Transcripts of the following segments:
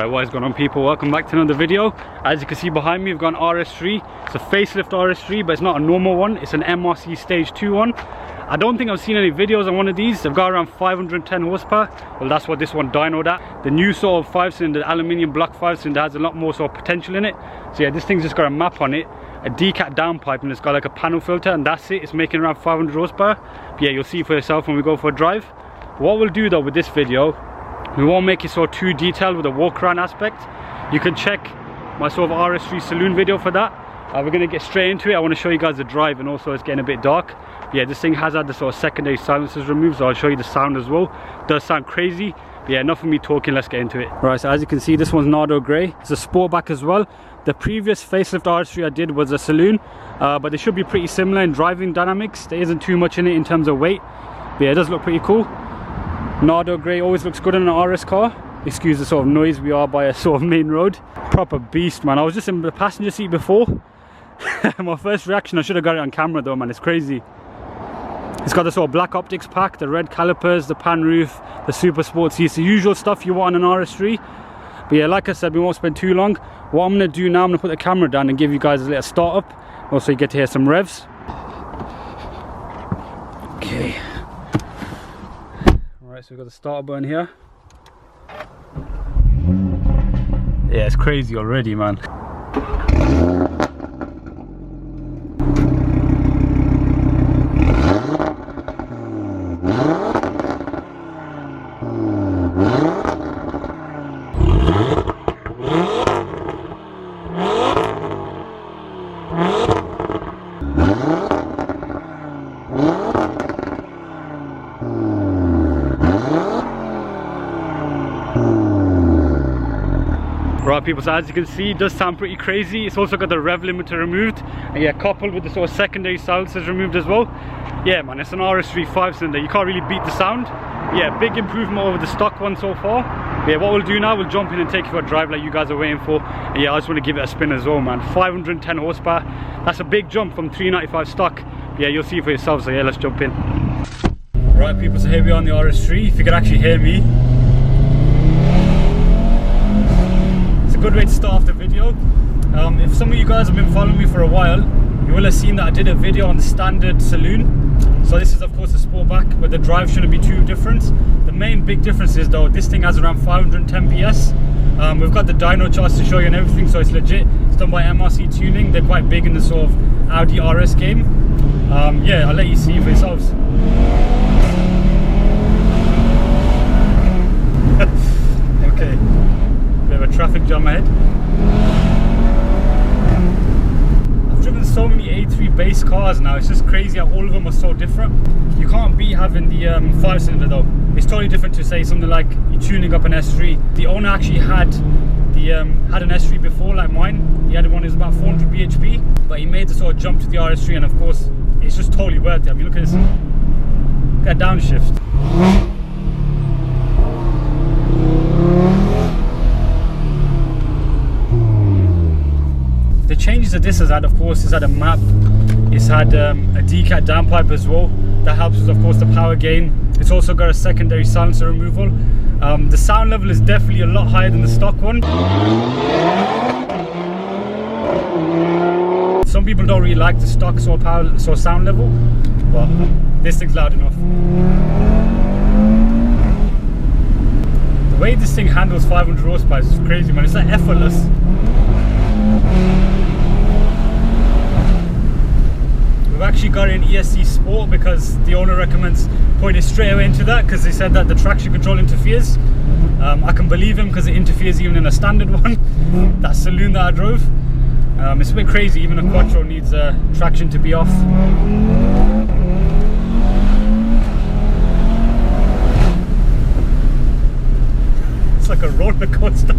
Right, what is going on, people? Welcome back to another video. As you can see behind me, we've got an RS3. It's a facelift RS3, but it's not a normal one. It's an MRC stage 2 one. I don't think I've seen any videos on one of these. They've got around 510 horsepower. Well, that's what this one dynoed at. The new sort of 5-cylinder aluminium block 5-cylinder has a lot more sort of potential in it. So yeah, this thing's just got a map on it, a decat downpipe, and it's got like a panel filter, and that's it. It's making around 500 horsepower. But yeah, you'll see for yourself when we go for a drive. What we'll do though with this video, we won't make it so too detailed with the walk around aspect. You can check my sort of RS3 saloon video for that. We're going to get straight into it. I want to show you guys the drive, and also it's getting a bit dark. But yeah, this thing has had the sort of secondary silencers removed, so I'll show you the sound as well. It does sound crazy. But yeah, enough of me talking, let's get into it. Right, so as you can see, this one's Nardo grey. It's a sportback as well. The previous facelift RS3 I did was a saloon, but they should be pretty similar in driving dynamics. There isn't too much in it in terms of weight. But yeah, it does look pretty cool. Nardo grey always looks good in an RS car. Excuse the sort of noise, we are by a sort of main road. Proper beast, man. I was just in the passenger seat before. My first reaction, I should have got it on camera though, man. It's crazy. It's got the sort of black optics pack, the red calipers, the pan roof, the super sport seats, the usual stuff you want on an RS3. But yeah, like I said, we won't spend too long. What I'm going to do now, I'm going to put the camera down and give you guys a little start up. Also, you get to hear some revs. Okay. Alright, so we've got the starter button here. Yeah, it's crazy already, man. Right, people, so as you can see, it does sound pretty crazy. It's also got the rev limiter removed, and yeah, coupled with the sort of secondary silencers removed as well. Yeah, man, it's an RS3 5-cylinder. You can't really beat the sound. Yeah, big improvement over the stock one so far. But yeah, what we'll do now, we'll jump in and take you for a drive like you guys are waiting for. And yeah, I just want to give it a spin as well, man. 510 horsepower. That's a big jump from 395 stock. But yeah, you'll see for yourselves. So yeah, let's jump in. Right, people, so here we are on the RS3. If you can actually hear me, good way to start off the video. If some of you guys have been following me for a while, you will have seen that I did a video on the standard saloon. So this is of course a sportback, but the drive shouldn't be too different. The main big difference is though, this thing has around 510 PS. We've got the dyno charts to show you and everything, so it's legit. It's done by MRC Tuning. They're quite big in the sort of Audi RS game. Yeah, I'll let you see for yourselves. Okay. Bit of a traffic jam ahead. I've driven so many A3 base cars now, it's just crazy how all of them are so different. You can't beat having the 5-cylinder though. It's totally different to say something like you're tuning up an S3. The owner actually had an S3 before, like mine. He had one that was about 400 BHP, but he made the sort of jump to the RS3, and of course it's just totally worth it. I mean, look at this. Look at downshift. The changes that this has had, of course, is had a map, it's had a decat downpipe as well. That helps with, of course, the power gain. It's also got a secondary silencer removal. The sound level is definitely a lot higher than the stock one. Some people don't really like the stock sort of power, sort of sound level, but this thing's loud enough. The way this thing handles 500 horsepower is crazy, man. It's like effortless. We've actually got it in ESC Sport because the owner recommends putting it straight away into that, because they said that the traction control interferes. I can believe him because it interferes even in a standard one. That saloon that I drove. It's a bit crazy, even a Quattro needs traction to be off. It's like a roller coaster.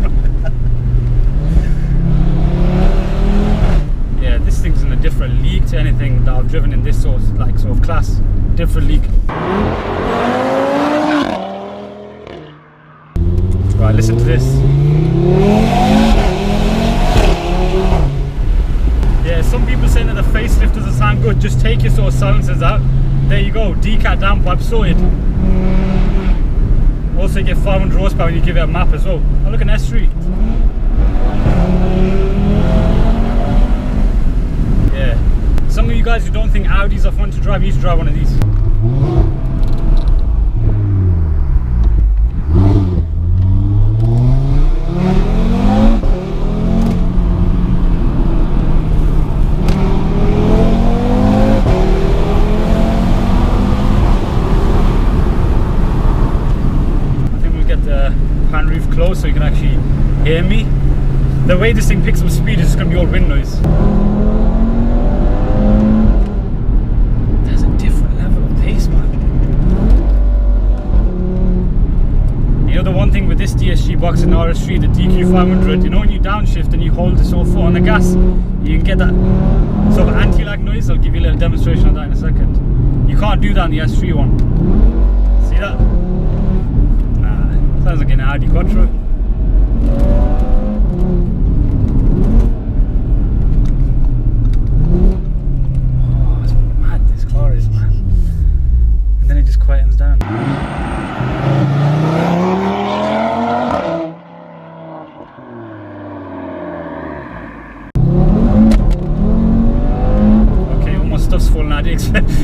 Yeah, this thing's in a different league to anything that I've driven in this sort of class. Different league. Right, listen to this. Yeah, some people saying that the facelift doesn't sound good. Just take your sort of silencers out. There you go, decat downpipe sorted. Also you get 500 horsepower when you give it a map as well. Oh, look at an S3. some of you guys who don't think Audis are fun to drive, you should drive one of these. Pan roof closed so you can actually hear me. The way this thing picks up speed is just going to be all wind noise. There's a different level of pace, man. You know the one thing with this DSG box in RS3, the DQ500, you know when you downshift and you hold the sort of foot on the gas, you can get that sort of anti-lag noise. I'll give you a little demonstration of that in a second. You can't do that on the S3 one. See that? Sounds like an Audi Quattro. Oh, it's mad this car is, man. And then it just quietens down. Okay, all my stuff's falling out.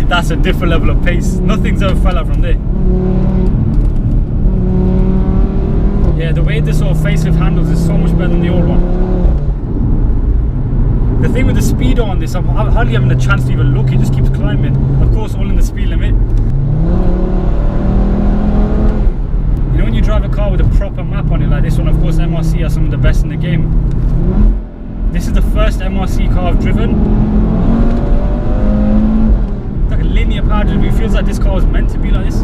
That's a different level of pace. Nothing's ever fell out from there. Yeah, the way this sort of facelift handles is so much better than the old one. The thing with the speedo on this, I'm hardly having a chance to even look, it just keeps climbing. Of course, all in the speed limit. You know when you drive a car with a proper map on it like this one, of course MRC are some of the best in the game. This is the first MRC car I've driven. It's like a linear power delivery, it feels like this car was meant to be like this.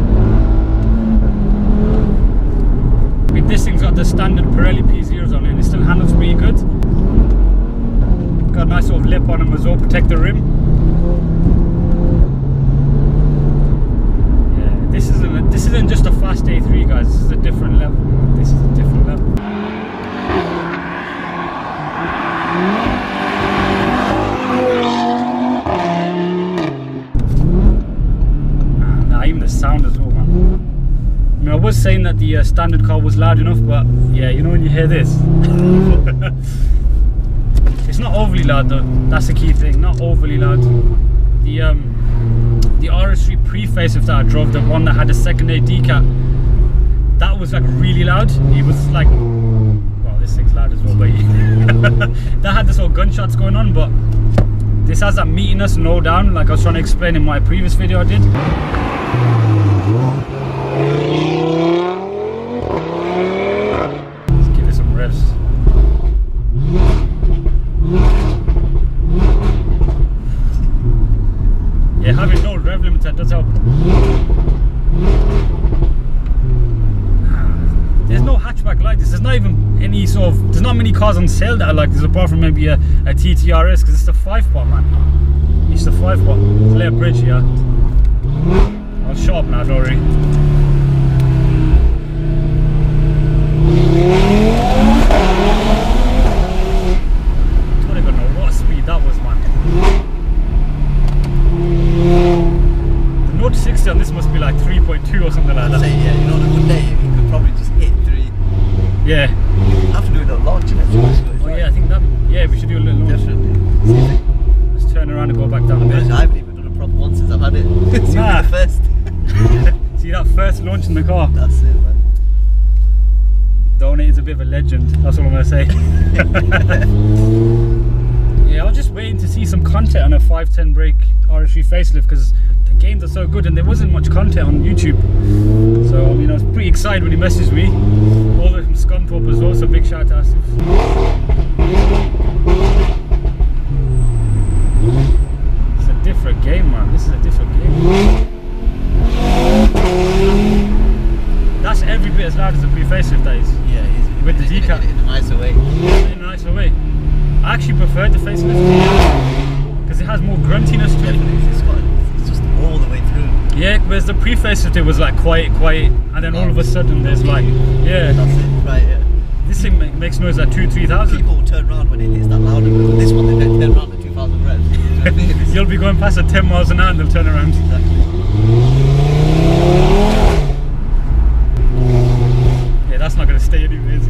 I mean, this thing's got the standard Pirelli P0s on it and it still handles pretty good. Got a nice sort of lip on them as well, protect the rim. Yeah, this isn't just a fast A3, guys, this is a different level. This is a different level. Nah, even the sound as well, man. I mean, I was saying that the standard car was loud enough, but yeah, you know when you hear this. It's not overly loud though, that's the key thing, not overly loud. The RS3 pre-facelift that I drove, the one that had a second AD cap, that was like really loud. It was like, well, this thing's loud as well, but that had the sort of gunshots going on, but this has that meatiness, no down, like I was trying to explain in my previous video I did. Let's give it some revs. Yeah, having no rev limiter does help. There's no hatchback like this. There's not even any sort of, there's not many cars on sale that are like this apart from maybe a TTRS, because it's a 5-pot, man. It's the 5-pot. It's a layer bridge, yeah. I'll shut up now, don't worry. I don't even know what speed that was, man. The Note 60 on this must be like 3.2 or something like that. Say, yeah, you know, on a good day, you could probably just hit 3. Yeah. You have to do a little launch and everything. Oh yeah, I think that, yeah, we should do a little launch. Definitely. Let's turn around and go back down a bit. I haven't even done a prop once since I've had it. It's Nah. the first. See that first launch in the car? That's it, man. Donate is a bit of a legend, that's all I'm going to say. Yeah, I was just waiting to see some content on a 510 brake RS3 facelift because the games are so good and there wasn't much content on YouTube. So, you know, I was pretty excited when he messaged me. All the way from Scunthorpe as well, so big shout out to Asif. It's a different game, man. This is a different game. That's every bit as loud as the pre-facelift, that is. Yeah, it is. With the decap. In a nicer way. In a nicer way. I actually prefer the facelift because it has more gruntiness to it. It's just all the way through. Yeah, whereas the pre-facelift it was like quiet, and then all of a sudden there's like, yeah. That's it, right, yeah. This thing makes noise at 2,000-3,000. People will turn around when it hits that louder, but with this one they don't turn around at 2,000 revs. You'll be going past at 10 miles an hour and they'll turn around. Exactly. Yeah, that's not going to stay anyways.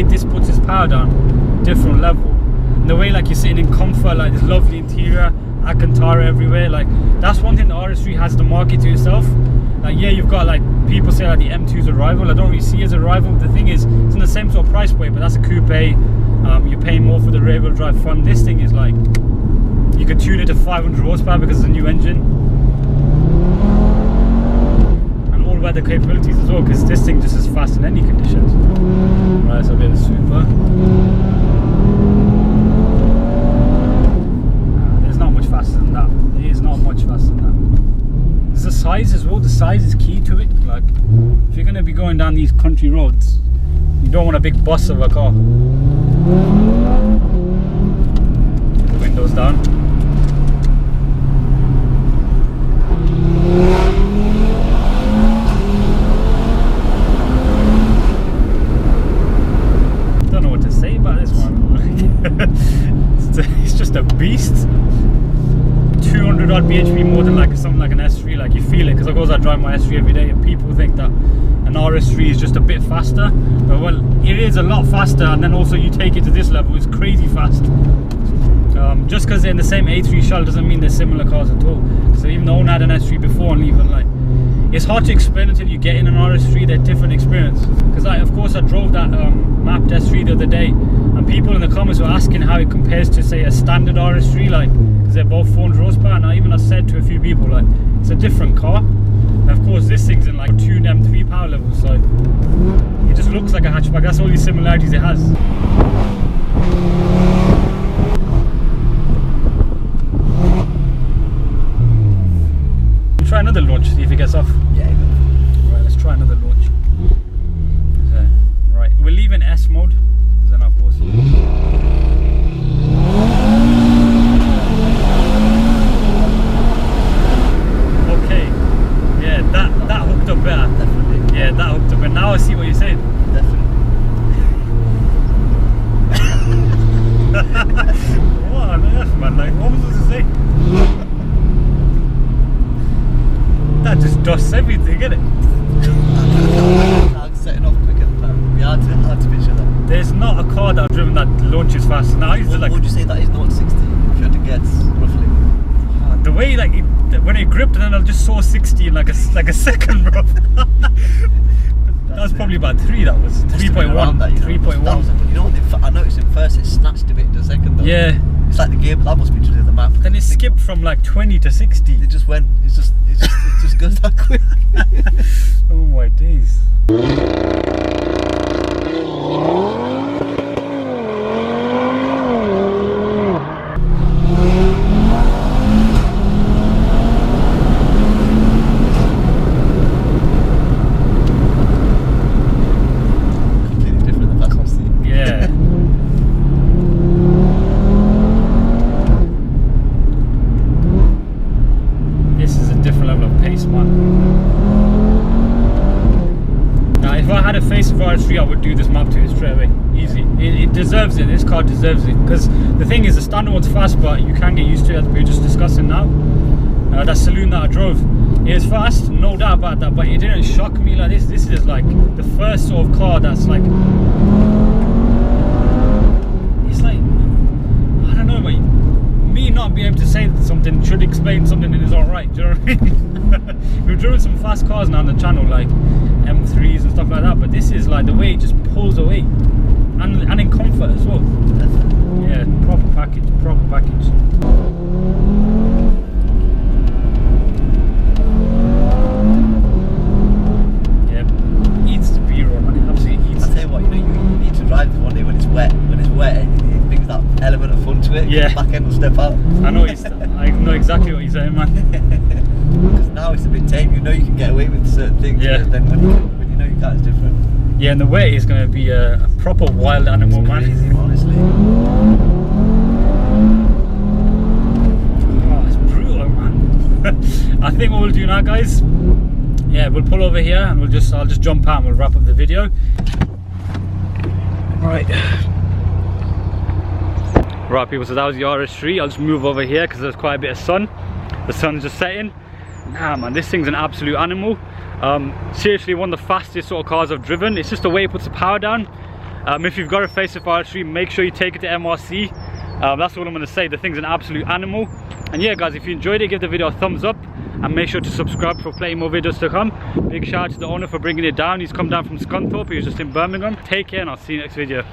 this puts its power down, different level. And the way like you're sitting in comfort, like this lovely interior, Alcantara everywhere, like that's one thing the RS3 has to market to itself. Like yeah, you've got like people say like the M2's a rival. I don't really see it as a rival. The thing is, it's in the same sort of price point, but that's a coupe. You're paying more for the rear wheel drive front. This thing is like, you can tune it to 500 horsepower because it's a new engine. And all weather capabilities as well, because this thing just is fast in any conditions. Right, so a bit of super. There's not much faster than that. It is not much faster than that. There's the size as well. The size is key to it. Like, if you're going to be going down these country roads, you don't want a big bus of a car. The windows down. Don't know what to say about this one. It's just a beast. 200 odd BHP more than like something like an S3. Like you feel it, because of course I drive my S3 every day, and people think that an RS3 is just a bit faster, but well, it is a lot faster. And then also you take it to this level, it's crazy fast. Just because they're in the same A3 shell doesn't mean they're similar cars at all. So even though I had an S3 before, and even like, it's hard to explain until you get in an RS3. They're different experience. Because of course I drove that mapped S3 the other day, and people in the comments were asking how it compares to say a standard RS3, like, because they're both 400 horsepower. And I said to a few people, like, it's a different car. And of course this thing's in like 2 M3 power levels, so it just looks like a hatchback. That's all the similarities it has. Try another launch, see if it gets off. Yeah, you go. Right, let's try another launch. So, right, we'll leave in S mode, then of course. Okay, yeah, that hooked up better. Definitely. Yeah, that hooked up, and now I see what you're saying. Definitely. What on earth, man? Like, what was I supposed to say? That just dusts everything, innit? I'm setting off quicker than that. We hard to picture that. There's not a car that I've driven that launches fast. Now I used to like. What would you say that is 0 to 60? If you had to guess, roughly. The way like when it gripped, and then I just saw 60 in like a second, bro. That was probably about 3. That was 3.1. 3.1. You know what? I noticed at first it snatched a bit to the second though. Yeah. It's like the gear, but that must be to do the map. Then it skipped from like 20 to 60. It just went. It just goes that quick. Oh my days. Completely different than that seat. Yeah. This is a different level of pace, man. Now, if I had a Facelift RS3, I would do this map to it straight away. Easy. It deserves it. This car deserves it. Because the thing is, the standard one's fast, but you can get used to it, as we were just discussing now. That saloon that I drove, it was fast, no doubt about that, but it didn't shock me like this. This is like the first sort of car that's like, it's like, I don't know, but me not being able to say something should explain something in its own right. Do you know what I mean? We've driven some fast cars now on the channel, like M3s and stuff like that, but this is like the way it just pulls away, and in comfort as well. Yeah, proper package, proper package. Yeah, eats the B-roll, man. It absolutely eats. I tell you what, you know, you need to drive this one day when it's wet. When it's wet, it brings that element of fun to it. Yeah. The back end will step out. I know I know exactly what you're saying, man. Because now it's a bit tame. You know you can get away with certain things. Yeah. But then when you know you can't, it's different. Yeah, and the wet is going to be a proper wild animal, It's man. crazy, honestly. Oh, it's brutal, man. I think what we'll do now, guys, yeah, we'll pull over here and I'll just jump out and we'll wrap up the video. Right, people, so that was the RS3. I'll just move over here because there's quite a bit of sun. The sun's just setting. Nah, man, this thing's an absolute animal. Seriously, one of the fastest sort of cars I've driven. It's just the way it puts the power down. If you've got a Facelift RS3, make sure you take it to MRC. That's all I'm going to say. The thing's an absolute animal. And yeah guys, if you enjoyed it, give the video a thumbs up and make sure to subscribe for plenty more videos to come. Big shout out to the owner for bringing it down. He's come down from Scunthorpe. He was just in Birmingham. Take care and I'll see you next video.